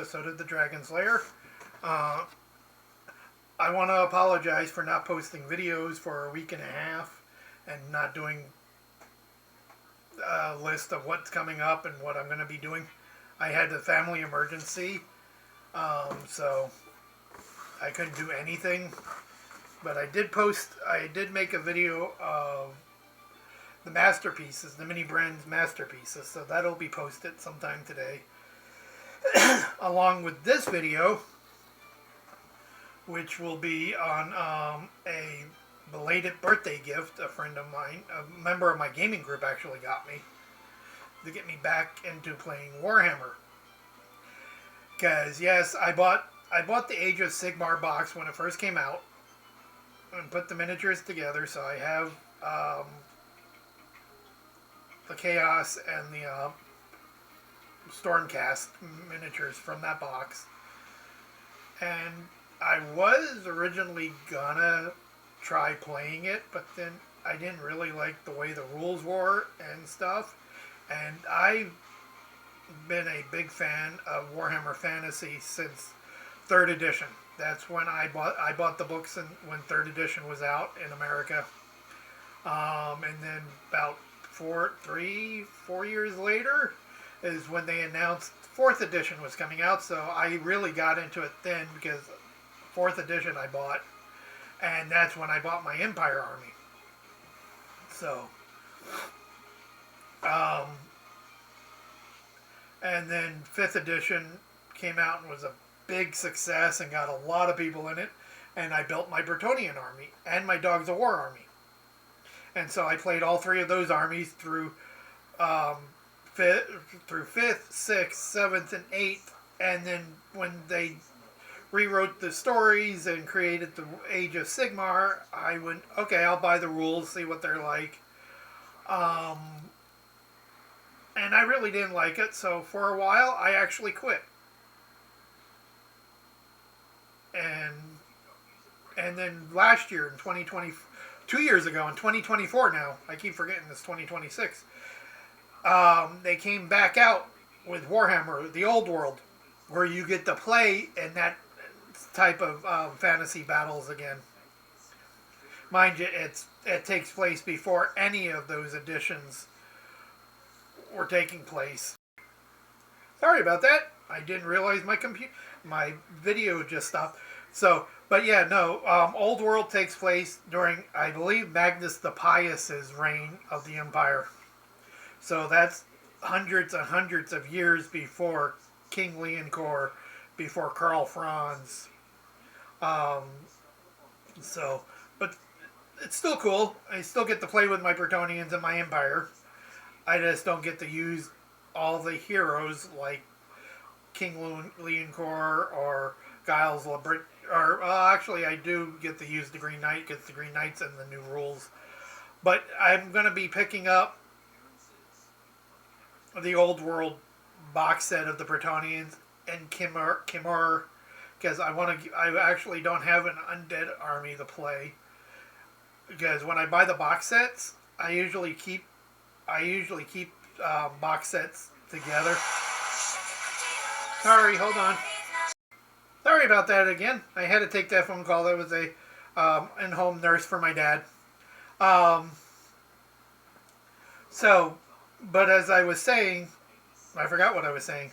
episode of The Dragon's Lair. Uh, I want to apologize for not posting videos for a week and a half and not doing a list of what's coming up and what I'm going to be doing. I had a family emergency, so I couldn't do anything. But I did make a video of the masterpieces, the mini brands masterpieces, so that'll be posted sometime today. Along with this video, which will be on a belated birthday gift a friend of mine, a member of my gaming group actually got me, to get me back into playing Warhammer. Because yes, I bought the Age of Sigmar box when it first came out, and put the miniatures together, so I have the Chaos and the Stormcast miniatures from that box. And I was originally gonna try playing it, but then I didn't really like the way the rules were and stuff. And I've been a big fan of Warhammer Fantasy since 3rd edition. That's when I bought the books when 3rd edition was out in America. And then about 4 years later is when they announced 4th edition was coming out. So I really got into it then, because 4th edition I bought, and that's when I bought my Empire army. So, and then 5th edition came out and was a big success and got a lot of people in it, and I built my Bretonnian army and my Dogs of War army. And so I played all 3 of those armies through 5th, 6th, 7th, and 8th. And then when they rewrote the stories and created the Age of Sigmar, I went, okay, I'll buy the rules, see what they're like. And I really didn't like it, so for a while I actually quit. And then last year in 2020, 2 years ago in 2024 now, I keep forgetting it's 2026, they came back out with Warhammer, the Old World, where you get to play in that type of fantasy battles again. Mind you, it takes place before any of those editions were taking place. Sorry about that. I didn't realize my video just stopped. So, but yeah, no, Old World takes place during, I believe, Magnus the Pious's reign of the Empire. So that's hundreds and hundreds of years before King Leoncor, before Karl Franz. So, but it's still cool. I still get to play with my Bretonnians and my Empire. I just don't get to use all the heroes like King Leoncor or Giles LeBrit. Or actually, I do get to use the Green Knight because the Green Knight's in the new rules. But I'm going to be picking up the Old World box set of the Bretonnians and Kimmer, because I actually don't have an undead army to play. Because when I buy the box sets, I usually keep box sets together. Sorry, hold on. Sorry about that again. I had to take that phone call. That was a in-home nurse for my dad. So, but as I was saying, I forgot what I was saying.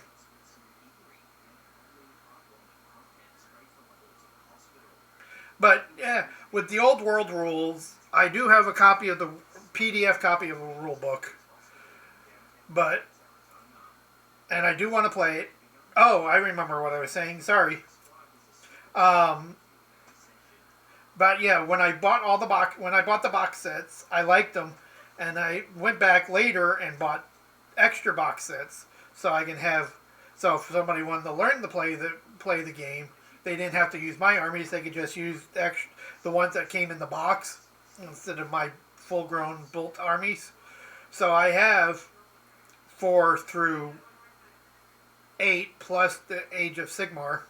But yeah, with the Old World rules, I do have a copy of the PDF copy of a rule book. And I do want to play it. Oh, I remember what I was saying. Sorry. But yeah, when I bought the box sets, I liked them, and I went back later and bought extra box sets so I can have. So if somebody wanted to learn to play the game, they didn't have to use my armies. They could just use the ones that came in the box instead of my full-grown built armies. So I have 4 through 8 plus the Age of Sigmar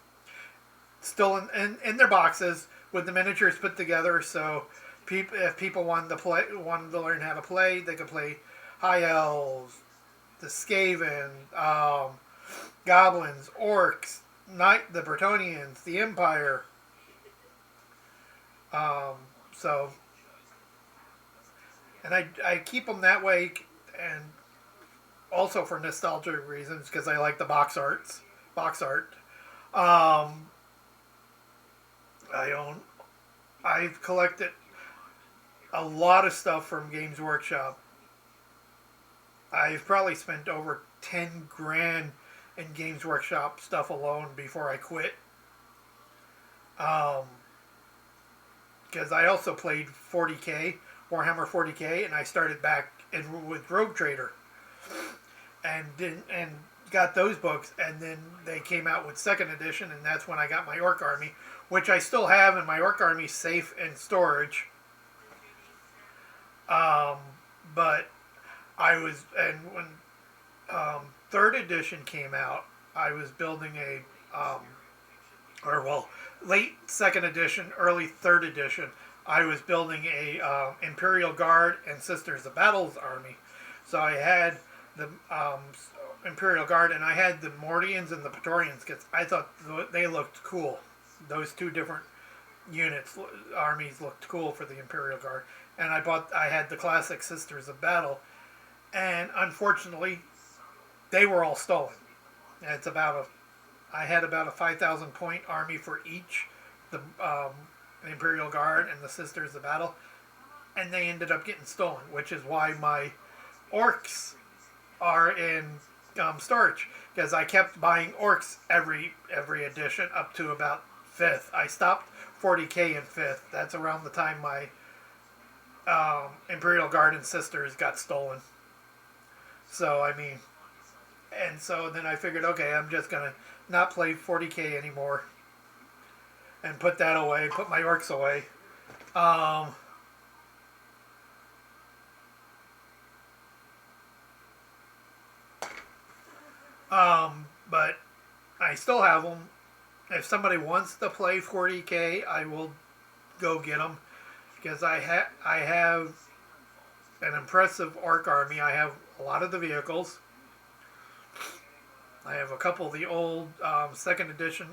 still in their boxes with the miniatures put together. So if people wanted to learn how to play, they could play High Elves, the Skaven, goblins, orcs, the Bretonians, the Empire. Um, so, and I keep them that way, and also for nostalgia reasons because I like the box art. Um, I own. I've collected a lot of stuff from Games Workshop. I've probably spent over 10 grand in Games Workshop stuff alone before I quit. Um, because I also played 40K, Warhammer 40K, and I started back with Rogue Trader, and got those books, and then they came out with second edition, and that's when I got my Orc Army, which I still have, and my Orc Army safe in storage. Um, but and when third edition came out, I was building late second edition, early third edition. I was building a Imperial Guard and Sisters of Battle's army. So I had the Imperial Guard, and I had the Mordians and the Praetorians because I thought they looked cool. Those two different armies looked cool for the Imperial Guard. And I had the classic Sisters of Battle, and unfortunately, they were all stolen. And I had about a 5,000 point army for each, the Imperial Guard and the Sisters of Battle, and they ended up getting stolen, which is why my orcs are in storage, because I kept buying orcs every edition up to about 5th. I stopped 40K in 5th. That's around the time my Imperial Guard and Sisters got stolen. So, I mean, and so then I figured, okay, I'm just going to not play 40K anymore and put that away, put my orcs away. But I still have them. If somebody wants to play 40K, I will go get them, because I have an impressive orc army. I have a lot of the vehicles. I have a couple of the old second edition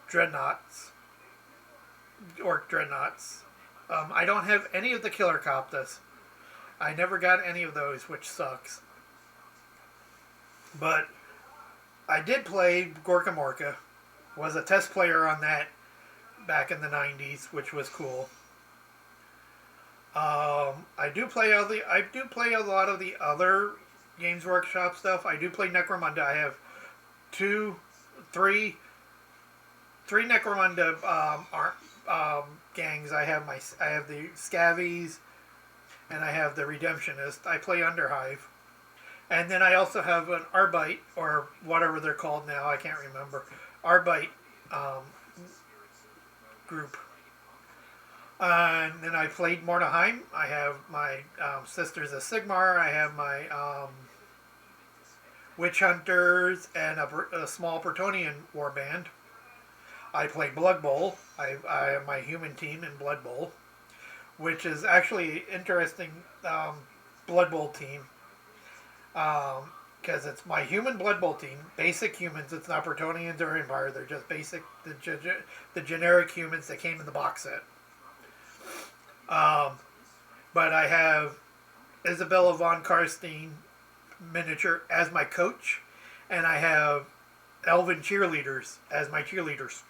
dreadnoughts, orc dreadnoughts. I don't have any of the killer coptas. I never got any of those, which sucks. But I did play Gorka Morka. Was a test player on that back in the 90s, which was cool. I do play a lot of the other Games Workshop stuff. I do play Necromunda. I have three Necromunda gangs. I have the Scavies, and I have the Redemptionist. I play Underhive. And then I also have an Arbite, or whatever they're called now, I can't remember. Arbite group. And then I played Mordheim. I have my Sisters of Sigmar. I have my Witch Hunters and a small Bretonian warband. I played Blood Bowl. I have my human team in Blood Bowl, which is actually interesting Blood Bowl team. Because it's my human Blood Bowl team, basic humans. It's not Bretonians or Empire. They're just basic, the generic humans that came in the box set. But I have Isabella von Karstein miniature as my coach, and I have Elven cheerleaders as my cheerleaders.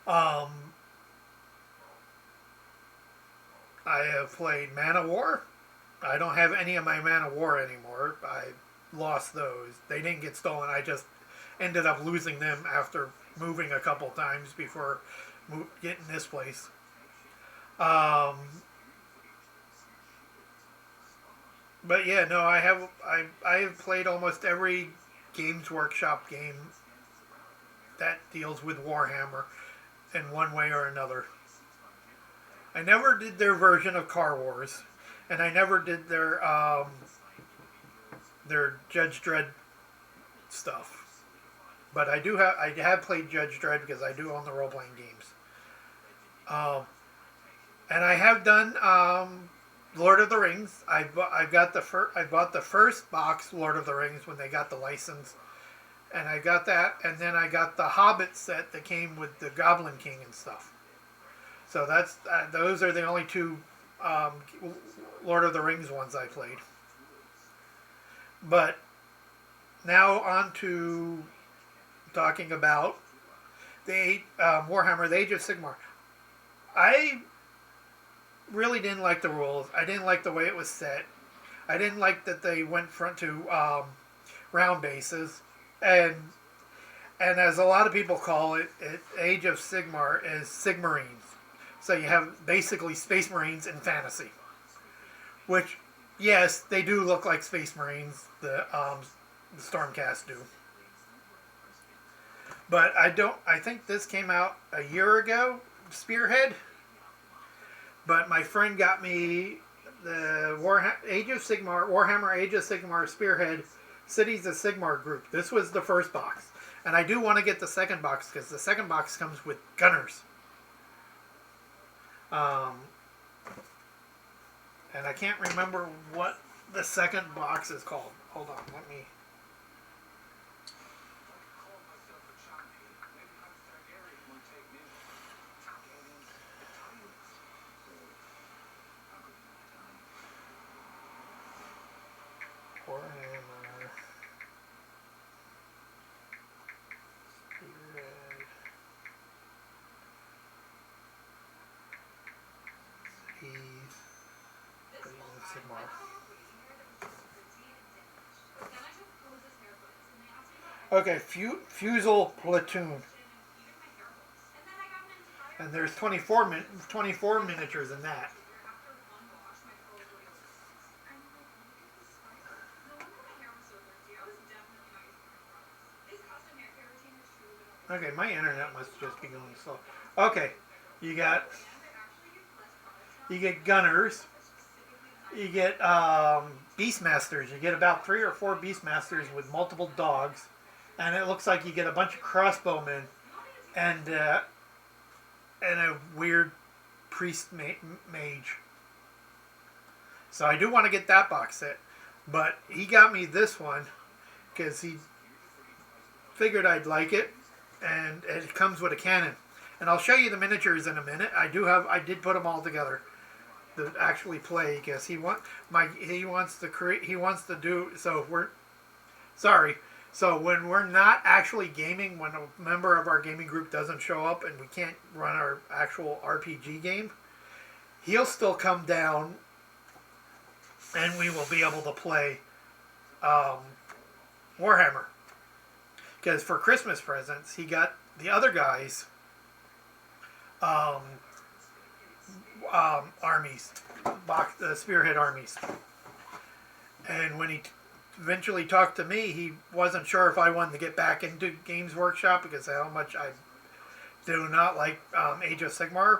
I have played Man of War. I don't have any of my Man of War anymore. I lost those. They didn't get stolen. I just ended up losing them after moving a couple times before getting this place. But yeah, no, I have played almost every Games Workshop game that deals with Warhammer in one way or another. I never did their version of Car Wars, and I never did their Judge Dredd stuff. But I have played Judge Dredd because I do own the role playing games. And I have done Lord of the Rings. I bought the first box Lord of the Rings when they got the license, and I got that, and then I got the Hobbit set that came with the Goblin King and stuff. So those are the only two um, Lord of the Rings ones I played. But now on to talking about the Warhammer, the Age of Sigmar. I really didn't like the rules. I didn't like the way it was set. I didn't like that they went front to round bases, and as a lot of people call it, Age of Sigmar is Sigmarines. So you have basically Space Marines in fantasy, which, yes, they do look like Space Marines. The Stormcast do. But I don't. I think this came out a year ago, Spearhead. But my friend got me the Warhammer Age of Sigmar Spearhead Cities of Sigmar group. This was the first box, and I do want to get the second box because the second box comes with gunners. And I can't remember what the second box is called. Hold on, let me. Warhammer. Spearhead. Cities. Sigmar. Okay, Fusel Platoon. And there's 24 miniatures in that. Okay, my internet must just be going slow. Okay, you get gunners. You get Beastmasters. You get about 3 or 4 Beastmasters with multiple dogs, and it looks like you get a bunch of crossbowmen and a weird priest mage. So I do want to get that box set, but he got me this one because he figured I'd like it, and it comes with a cannon. And I'll show you the miniatures in a minute. I did put them all together to actually play because he wants to do so. So when we're not actually gaming, when a member of our gaming group doesn't show up and we can't run our actual RPG game, he'll still come down and we will be able to play Warhammer. Because for Christmas presents, he got the other guys armies, the Spearhead armies. And when he eventually talked to me, he wasn't sure if I wanted to get back into Games Workshop because of how much I do not like Age of Sigmar.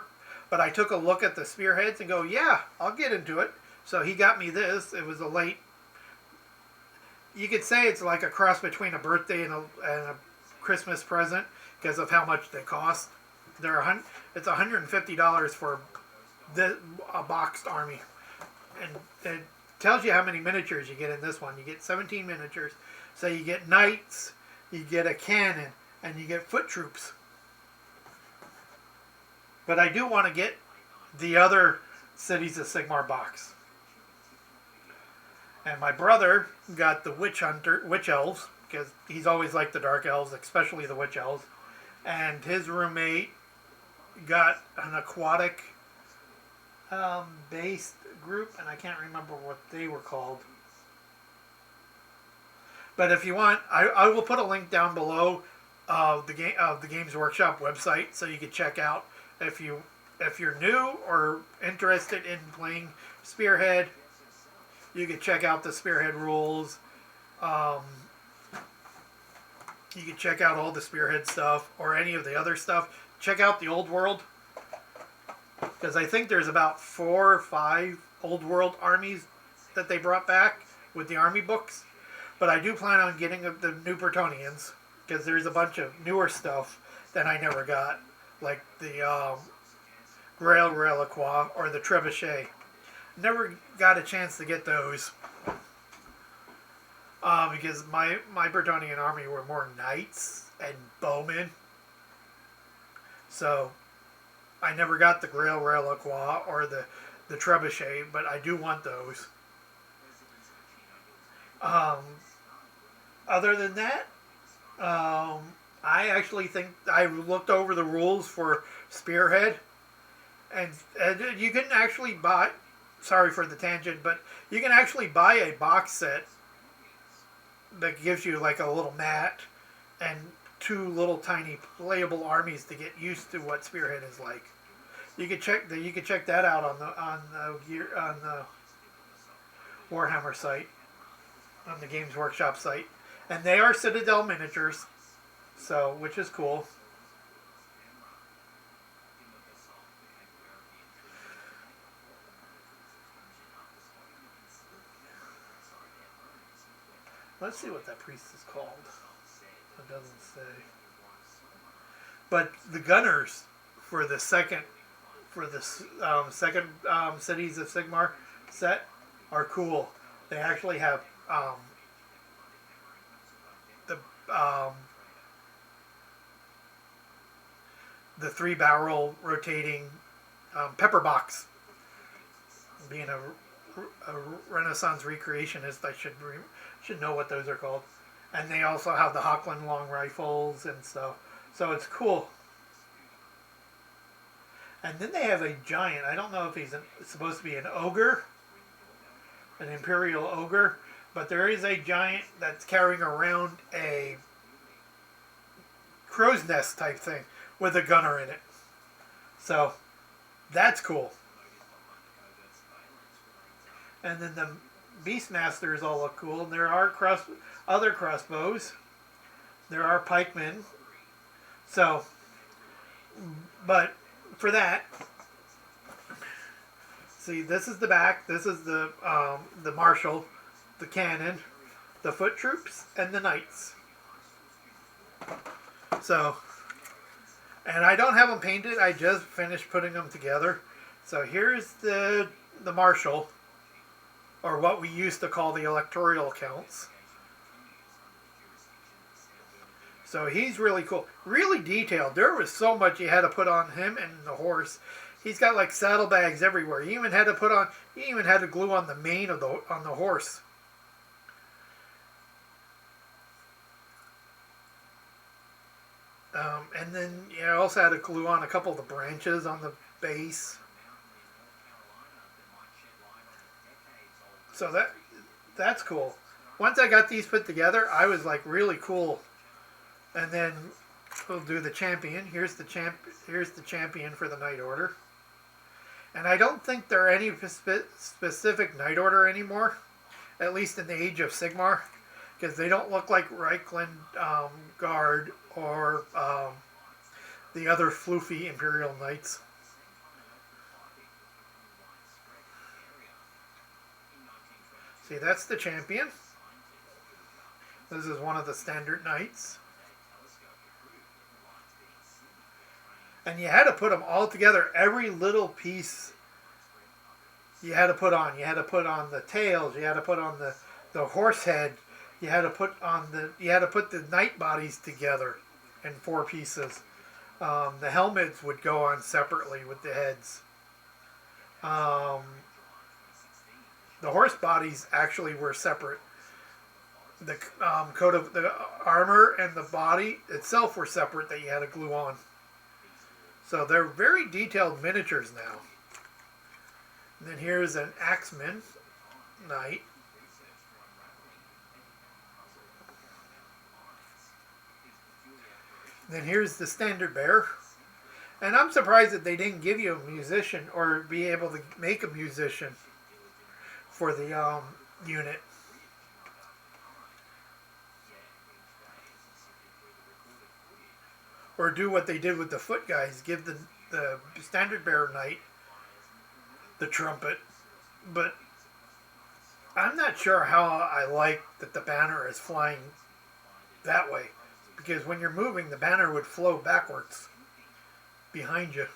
But I took a look at the Spearheads and go, yeah, I'll get into it. So he got me this. It was a late... You could say it's like a cross between a birthday and a Christmas present because of how much they cost. It's $150 for a boxed army. And it tells you how many miniatures you get in this one. You get 17 miniatures. So you get knights, you get a cannon, and you get foot troops. But I do want to get the other Cities of Sigmar box. And my brother got the witch elves, because he's always liked the dark elves, especially the witch elves. And his roommate got an aquatic based group, and I can't remember what they were called. But if you want, I will put a link down below of the Games Workshop website, so you can check out if you're new or interested in playing Spearhead. You can check out the Spearhead rules. You can check out all the Spearhead stuff or any of the other stuff. Check out the Old World, because I think there's about 4 or 5 Old World armies that they brought back with the army books. But I do plan on getting the new Bretonnians, because there's a bunch of newer stuff that I never got, like the Grail Reliquois or the Trebuchet. Never got a chance to get those. Because my Bretonnian army were more knights and bowmen. So I never got the Grail Reliquois or the Trebuchet, but I do want those. Um, Other than that, I actually think I looked over the rules for Spearhead, and you can actually buy. Sorry for the tangent, but you can actually buy a box set that gives you like a little mat and two little tiny playable armies to get used to what Spearhead is like. You could check that out on the Warhammer site, on the Games Workshop site, and they are Citadel miniatures, so which is cool. Let's see what that priest is called. It doesn't say. But the gunners for the second Cities of Sigmar set are cool. They actually have the um, the 3-barrel rotating pepper box. Being a Renaissance recreationist, I should know what those are called. And they also have the Hockland long rifles and stuff. So it's cool. And then they have a giant. I don't know if he's supposed to be an ogre, an imperial ogre, but there is a giant that's carrying around a crow's nest type thing with a gunner in it. So that's cool. And then the Beastmasters all look cool. And there are other crossbows. There are pikemen. So, but for that, see, this is the back. This is the marshal, the cannon, the foot troops, and the knights. So, and I don't have them painted. I just finished putting them together. So here's the marshal, or what we used to call the electoral counts. So he's really cool. Really detailed. There was so much you had to put on him and the horse. He's got like saddlebags everywhere. He even had to glue on the mane of on the horse. And then you also had to glue on a couple of the branches on the base. So that's cool. Once I got these put together, I was like really cool. And then we'll do the champion. Here's the champion for the Knight Order. And I don't think there are any specific Knight Order anymore, at least in the Age of Sigmar, because they don't look like Reichland Guard or the other floofy Imperial Knights. See, that's the champion. This is one of the standard knights. And you had to put them all together. Every little piece you had to put on. You had to put on the tails. You had to put on the horse head. You had to put the knight bodies together in 4 pieces. The helmets would go on separately with the heads. The horse bodies actually were separate. The coat of the armor and the body itself were separate that you had to glue on. So they're very detailed miniatures now. And then here's an Axeman Knight. Then here's the Standard Bearer. And I'm surprised that they didn't give you a musician or be able to make a musician for the unit. Or do what they did with the foot guys. Give the Standard Bearer Knight the trumpet. But I'm not sure how I like that the banner is flying that way. Because when you're moving, the banner would flow backwards behind you.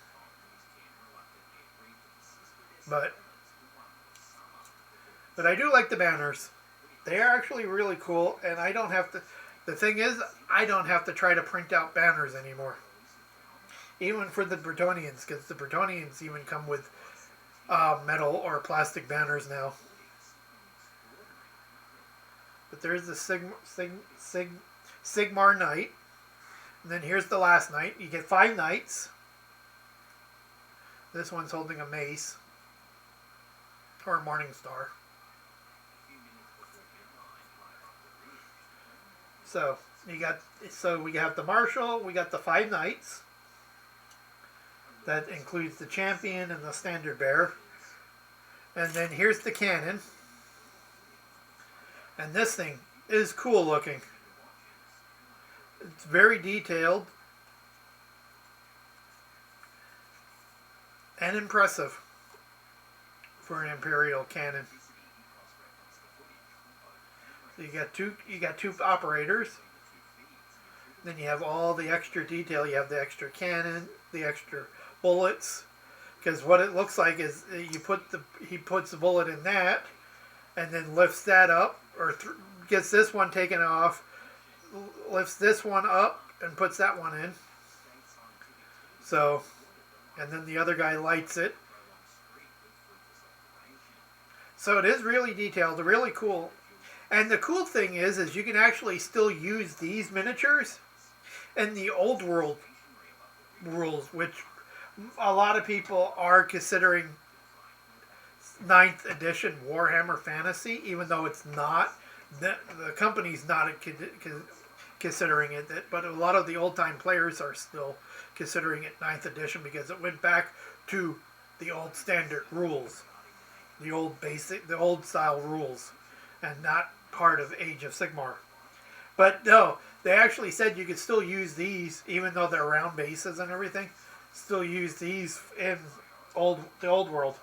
But But I do like the banners. They are actually really cool, and I don't have to... The thing is, I don't have to try to print out banners anymore. Even for the Bretonians, because the Bretonians even come with metal or plastic banners now. But there's the Sigmar Knight. And then here's the last knight. You get 5 knights. This one's holding a mace. Or a morning star. So we have the marshal, we got the 5 knights. That includes the champion and the standard bearer. And then here's the cannon. And this thing is cool looking. It's very detailed and impressive for an Imperial cannon. So you got two operators. Then you have all the extra detail. You have the extra cannon, the extra bullets. Because what it looks like is he puts the bullet in that, and then lifts that up, or gets this one taken off, lifts this one up, and puts that one in. So, and then the other guy lights it. So it is really detailed, really cool. And the cool thing is you can actually still use these miniatures in the old world rules, which a lot of people are considering 9th edition Warhammer Fantasy, even though it's not. The company's not considering it, but a lot of the old-time players are still considering it 9th edition because it went back to the old standard rules, the old style rules, and not part of Age of Sigmar. But no, they actually said you could still use these, even though they're round bases and everything. Still use these in the old world.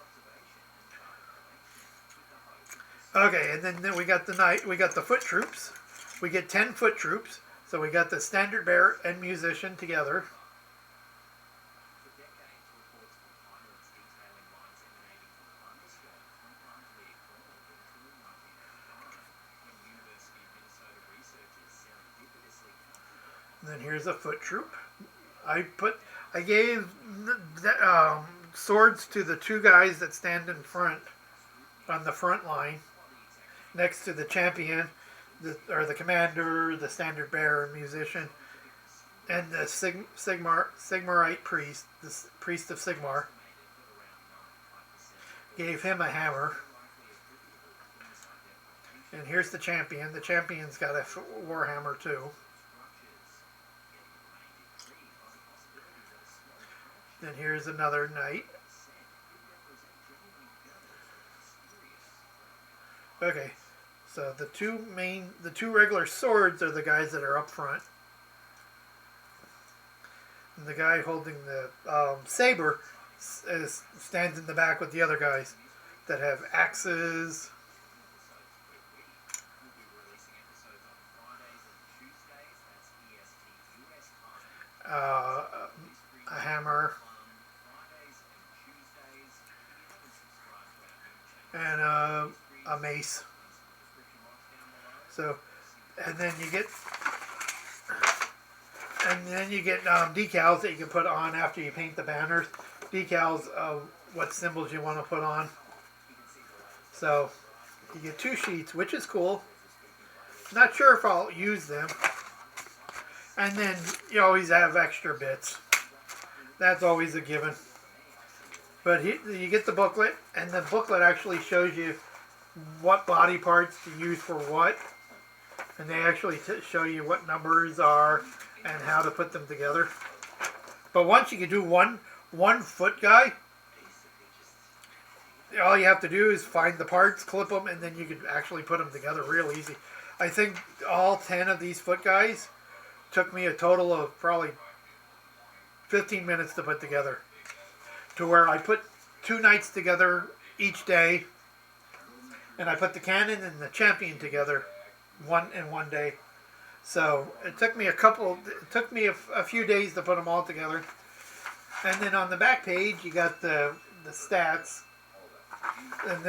Okay, and then we got the foot troops. We get 10 foot troops. So we got the standard bearer and musician together. And then here's a foot troop. I gave swords to the 2 guys that stand in front, on the front line, next to the champion, or the commander, the standard bearer, musician, and the Sigmarite priest, the priest of Sigmar. Gave him a hammer. And here's the champion. The champion's got a warhammer too. Then here's another knight. Okay, so the two regular swords are the guys that are up front. And the guy holding the saber stands in the back with the other guys that have axes. A hammer. And a mace. So, and then you get decals that you can put on after you paint the banners. Decals of what symbols you want to put on. So you get 2 sheets, which is cool. Not sure if I'll use them. And then you always have extra bits. That's always a given. But you get the booklet, and the booklet actually shows you what body parts to use for what. And they actually show you what numbers are and how to put them together. But once you can do one foot guy, all you have to do is find the parts, clip them, and then you can actually put them together real easy. I think all 10 of these foot guys took me a total of probably 15 minutes to put together. To where I put 2 knights together each day, and I put the cannon and the champion together in one day. So it took me a few days to put them all together. And then on the back page you got the stats, and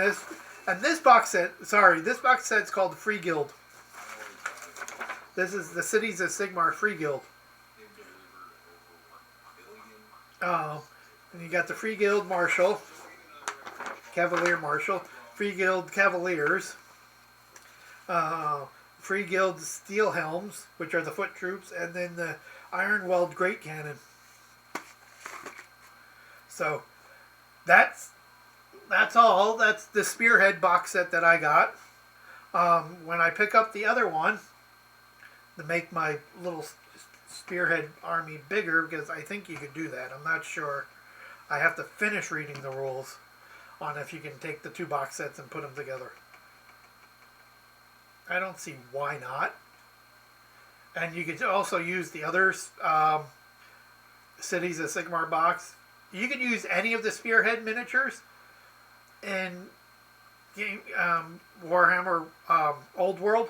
And this box set, this box set's called the Free Guild. This is the Cities of Sigmar Free Guild. And you got the Free Guild Marshal, Cavalier Marshal, Free Guild Cavaliers, Free Guild Steel Helms, which are the foot troops, and then the Iron Weld Great Cannon. So that's all. That's the Spearhead box set that I got. When I pick up the other one to make my little Spearhead army bigger, because I think you could do that. I'm not sure. I have to finish reading the rules on if you can take the two box sets and put them together. I don't see why not. And you could also use the other Cities of Sigmar box. You can use any of the Spearhead miniatures in Warhammer Old World.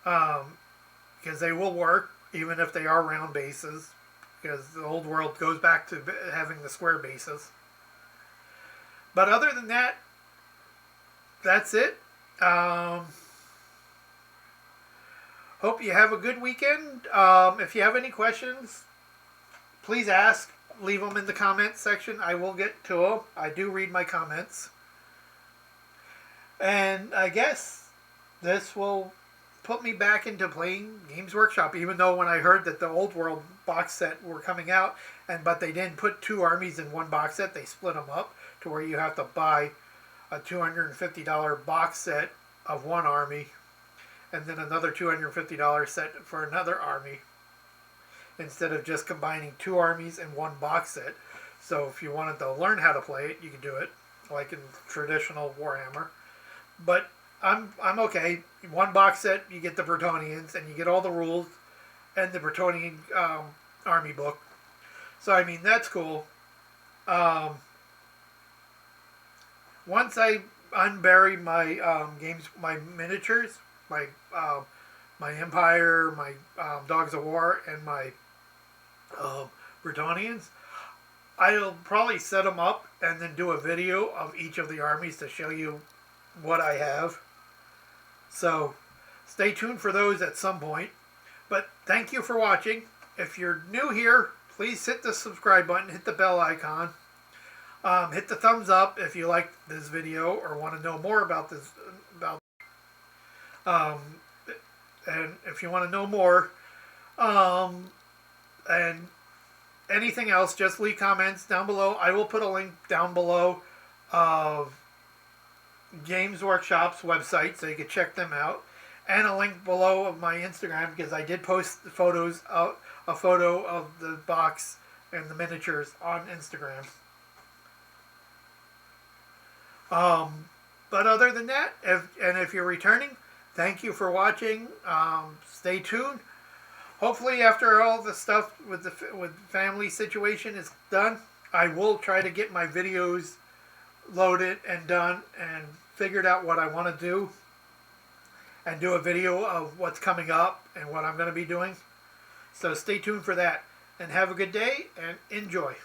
Because they will work even if they are round bases, because the Old World goes back to having the square bases. But other than that, that's it. Hope you have a good weekend. If you have any questions, please ask. Leave them in the comments section. I will get to them. I do read my comments. And I guess this will put me back into playing Games Workshop, even though when I heard that the Old World box set were coming out, but they didn't put two armies in one box set, they split them up to where you have to buy a $250 box set of one army and then another $250 set for another army, instead of just combining two armies in one box set. So if you wanted to learn how to play it, you could do it like in traditional Warhammer. But I'm okay. One box set, you get the Bretonnians, and you get all the rules, and the Bretonnian army book. So I mean, that's cool. Once I unbury my my miniatures, my Empire, my Dogs of War, and my Bretonnians, I'll probably set them up and then do a video of each of the armies to show you what I have. So stay tuned for those at some point. But thank you for watching. If you're new here, please hit the subscribe button, hit the bell icon, hit the thumbs up if you liked this video or want to know more about this. And if you want to know more, and anything else, just leave comments down below. I will put a link down below of Games Workshop's website so you can check them out, and a link below of my Instagram, because I did post the photos of a photo of the box and the miniatures on Instagram. But other than that, if you're returning, thank you for watching. Stay tuned. Hopefully, after all the stuff with family situation is done, I will try to get my videos loaded and done and figured out what I want to do, and do a video of what's coming up and what I'm going to be doing. So stay tuned for that, and have a good day and enjoy.